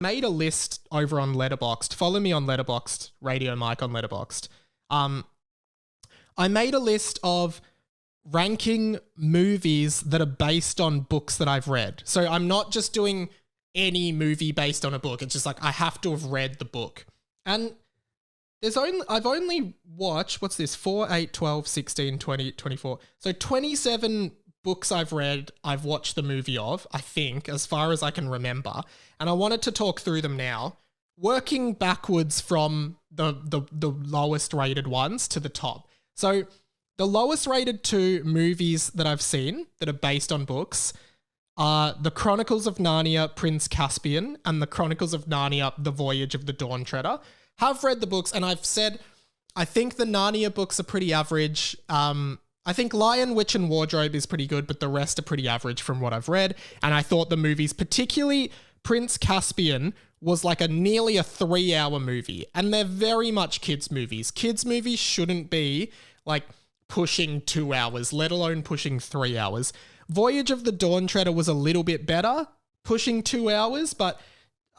made a list over on Letterboxd. Follow me on Letterboxd, Radio Mike on Letterboxd. I made a list of ranking movies that are based on books that I've read. So I'm not just doing any movie based on a book. It's just like I have to have read the book. And I've only watched, what's this, 4, 8, 12, 16, 20, 24. So 27 books I've read, I've watched the movie of, I think, as far as I can remember. And I wanted to talk through them now, working backwards from the lowest rated ones to the top. So the lowest rated 2 movies that I've seen that are based on books are The Chronicles of Narnia, Prince Caspian, and The Chronicles of Narnia, The Voyage of the Dawn Treader. Have read the books, and I've said I think the Narnia books are pretty average. I think Lion, Witch and Wardrobe is pretty good, but the rest are pretty average from what I've read. And I thought the movies, particularly Prince Caspian, was like nearly a 3-hour movie. And they're very much kids' movies. Kids' movies shouldn't be like pushing 2 hours, let alone pushing 3 hours. Voyage of the Dawn Treader was a little bit better, pushing 2 hours, but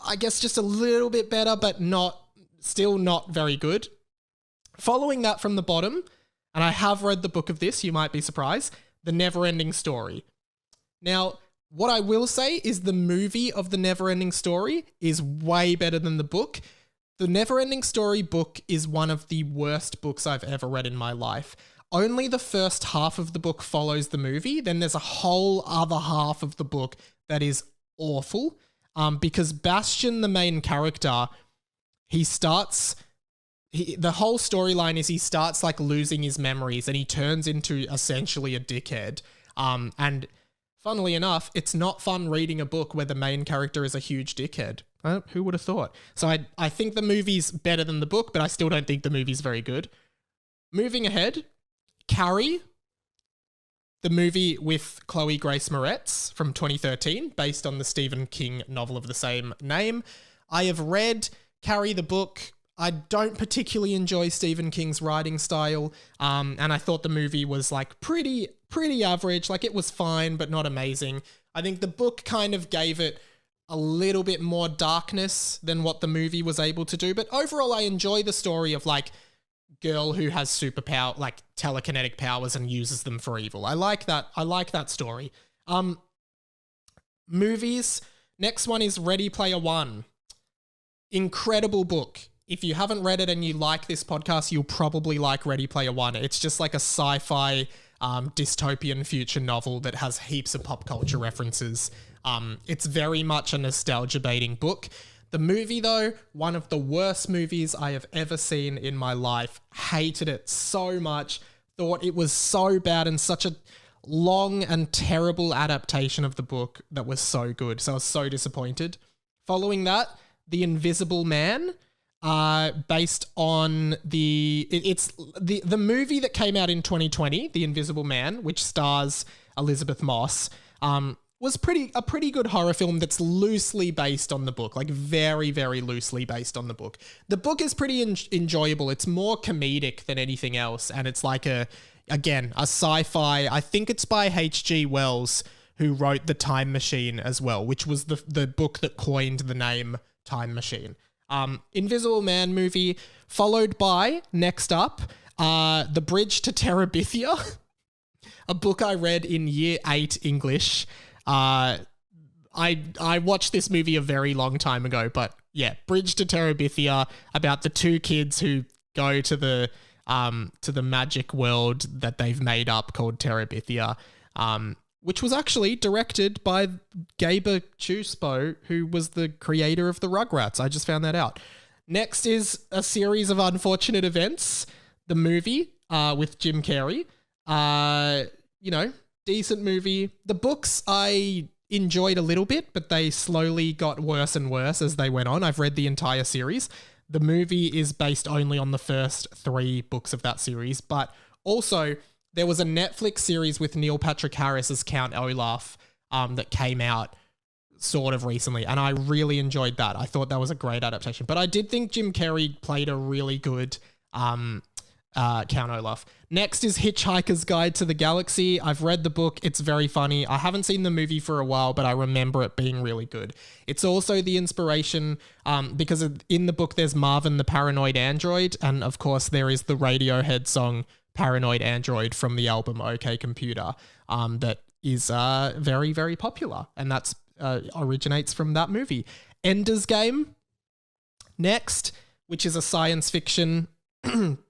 I guess just a little bit better, but still not very good. Following that from the bottom, and I have read the book of this, you might be surprised, The Neverending Story. Now, what I will say is the movie of The Neverending Story is way better than the book. The Neverending Story book is one of the worst books I've ever read in my life. Only the first half of the book follows the movie. Then there's a whole other half of the book that is awful. Because Bastian, the main character, the whole storyline is he starts like losing his memories and he turns into essentially a dickhead. And funnily enough, it's not fun reading a book where the main character is a huge dickhead. Who would have thought? So I think the movie's better than the book, but I still don't think the movie's very good. Moving ahead, Carrie, the movie with Chloe Grace Moretz from 2013, based on the Stephen King novel of the same name. I have read Carrie the book. I don't particularly enjoy Stephen King's writing style, and I thought the movie was like pretty average. Like it was fine, but not amazing. I think the book kind of gave it a little bit more darkness than what the movie was able to do. But overall, I enjoy the story of like girl who has superpower, like telekinetic powers and uses them for evil. I like that. I like that story. Movies. Next one is Ready Player One. Incredible book. If you haven't read it and you like this podcast, you'll probably like Ready Player One. It's just like a sci-fi dystopian future novel that has heaps of pop culture references. It's very much a nostalgia baiting book. The movie though, one of the worst movies I have ever seen in my life. Hated it so much. Thought it was so bad and such a long and terrible adaptation of the book that was so good. So I was so disappointed. Following that, The Invisible Man. Based on it's the movie that came out in 2020, The Invisible Man, which stars Elizabeth Moss, was a pretty good horror film that's loosely based on the book, like very, very loosely based on the book. The book is pretty enjoyable. It's more comedic than anything else, and it's like a sci-fi. I think it's by H.G. Wells, who wrote The Time Machine as well, which was the book that coined the name Time Machine. Invisible Man movie, followed by, next up, The Bridge to Terabithia, a book I read in year 8 English. I watched this movie a very long time ago, but yeah, Bridge to Terabithia, about the 2 kids who go to the magic world that they've made up called Terabithia, which was actually directed by Gaber Chuspo, who was the creator of the Rugrats. I just found that out. Next is A Series of Unfortunate Events, the movie with Jim Carrey. Decent movie. The books I enjoyed a little bit, but they slowly got worse and worse as they went on. I've read the entire series. The movie is based only on the first 3 books of that series, but also there was a Netflix series with Neil Patrick Harris as Count Olaf that came out sort of recently, and I really enjoyed that. I thought that was a great adaptation. But I did think Jim Carrey played a really good Count Olaf. Next is Hitchhiker's Guide to the Galaxy. I've read the book. It's very funny. I haven't seen the movie for a while, but I remember it being really good. It's also the inspiration because in the book there's Marvin the Paranoid Android, and of course there is the Radiohead song Paranoid Android from the album OK Computer that is very, very popular, and that's originates from that movie. Ender's Game next, which is a science fiction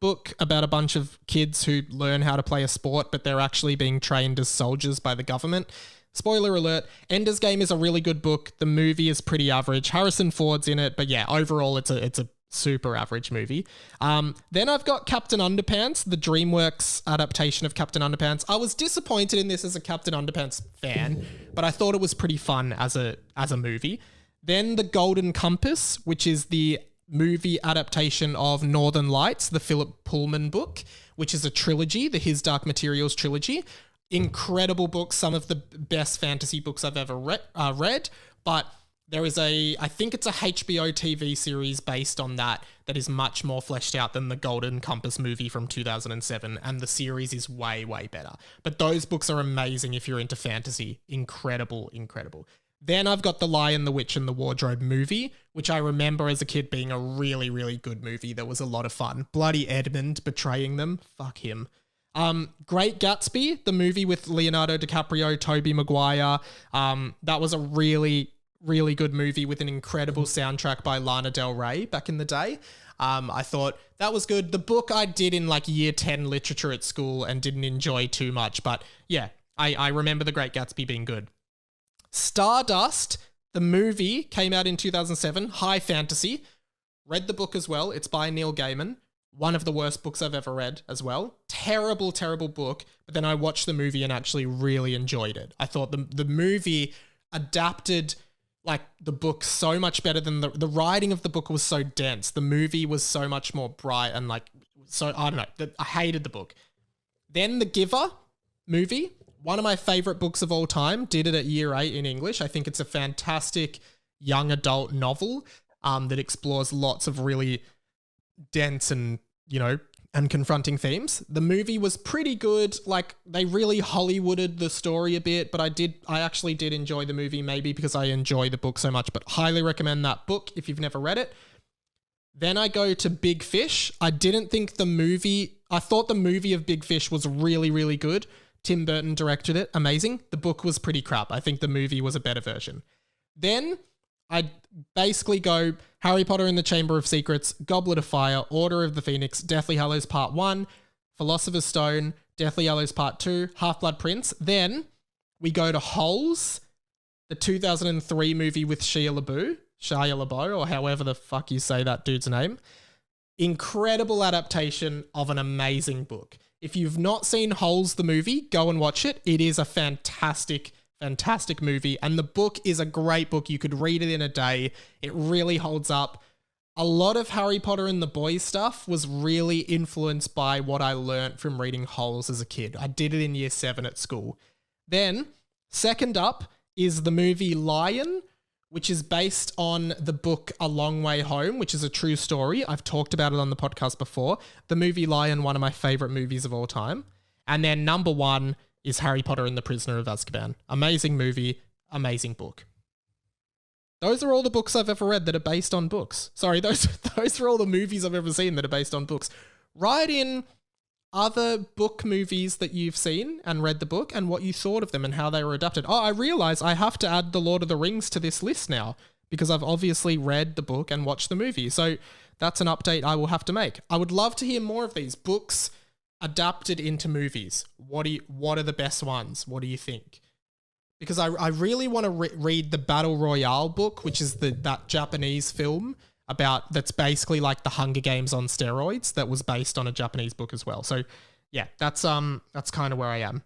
book about a bunch of kids who learn how to play a sport, but they're actually being trained as soldiers by the government. Spoiler alert, Ender's Game is a really good book. The movie is pretty average. Harrison Ford's in it, but yeah, overall it's a super average movie. Then I've got Captain Underpants, the DreamWorks adaptation of Captain Underpants. I was disappointed in this as a Captain Underpants fan, but I thought it was pretty fun as a movie. Then The Golden Compass, which is the movie adaptation of Northern Lights, the Philip Pullman book, which is a trilogy, the His Dark Materials trilogy. Incredible book, some of the best fantasy books I've ever read, but there is I think it's a HBO TV series based on that is much more fleshed out than the Golden Compass movie from 2007, and the series is way, way better. But those books are amazing if you're into fantasy. Incredible, incredible. Then I've got The Lion, the Witch, and the Wardrobe movie, which I remember as a kid being a really, really good movie that was a lot of fun. Bloody Edmund betraying them. Fuck him. Great Gatsby, the movie with Leonardo DiCaprio, Tobey Maguire. That was a really, really good movie with an incredible soundtrack by Lana Del Rey back in the day. I thought that was good. The book I did in like year 10 literature at school and didn't enjoy too much, but yeah, I remember The Great Gatsby being good. Stardust, the movie, came out in 2007, high fantasy. Read the book as well. It's by Neil Gaiman. One of the worst books I've ever read as well. Terrible, terrible book. But then I watched the movie and actually really enjoyed it. I thought the movie adapted like the book so much better than the writing of the book was so dense. The movie was so much more bright and like, so I don't know. I hated the book. Then The Giver movie. One of my favorite books of all time. Did it at year 8 in English. I think it's a fantastic young adult novel that explores lots of really dense and, and confronting themes. The movie was pretty good. Like, they really Hollywooded the story a bit, but I actually did enjoy the movie, maybe because I enjoy the book so much, but highly recommend that book if you've never read it. Then I go to Big Fish. I thought the movie of Big Fish was really, really good. Tim Burton directed it. Amazing. The book was pretty crap. I think the movie was a better version. Then I basically go Harry Potter and the Chamber of Secrets, Goblet of Fire, Order of the Phoenix, Deathly Hallows Part 1, Philosopher's Stone, Deathly Hallows Part 2, Half-Blood Prince. Then we go to Holes, the 2003 movie with Shia LaBeouf, or however the fuck you say that dude's name. Incredible adaptation of an amazing book. If you've not seen Holes the movie, go and watch it. It is a fantastic, fantastic movie. And the book is a great book. You could read it in a day. It really holds up. A lot of Harry Potter and the Boys stuff was really influenced by what I learnt from reading Holes as a kid. I did it in year 7 at school. Then, second up is the movie Lion, which is based on the book A Long Way Home, which is a true story. I've talked about it on the podcast before. The movie Lion, one of my favorite movies of all time. And then number 1 is Harry Potter and the Prisoner of Azkaban. Amazing movie, amazing book. Those are all the books I've ever read that are based on books. Sorry, those are all the movies I've ever seen that are based on books. Write in other book movies that you've seen and read the book and what you thought of them and how they were adapted. Oh, I realize I have to add The Lord of the Rings to this list now because I've obviously read the book and watched the movie. So that's an update I will have to make. I would love to hear more of these books adapted into movies. What are the best ones? What do you think? Because I really want to read the Battle Royale book, which is that Japanese film that's basically like the Hunger Games on steroids that was based on a Japanese book as well. So yeah, that's kind of where I am.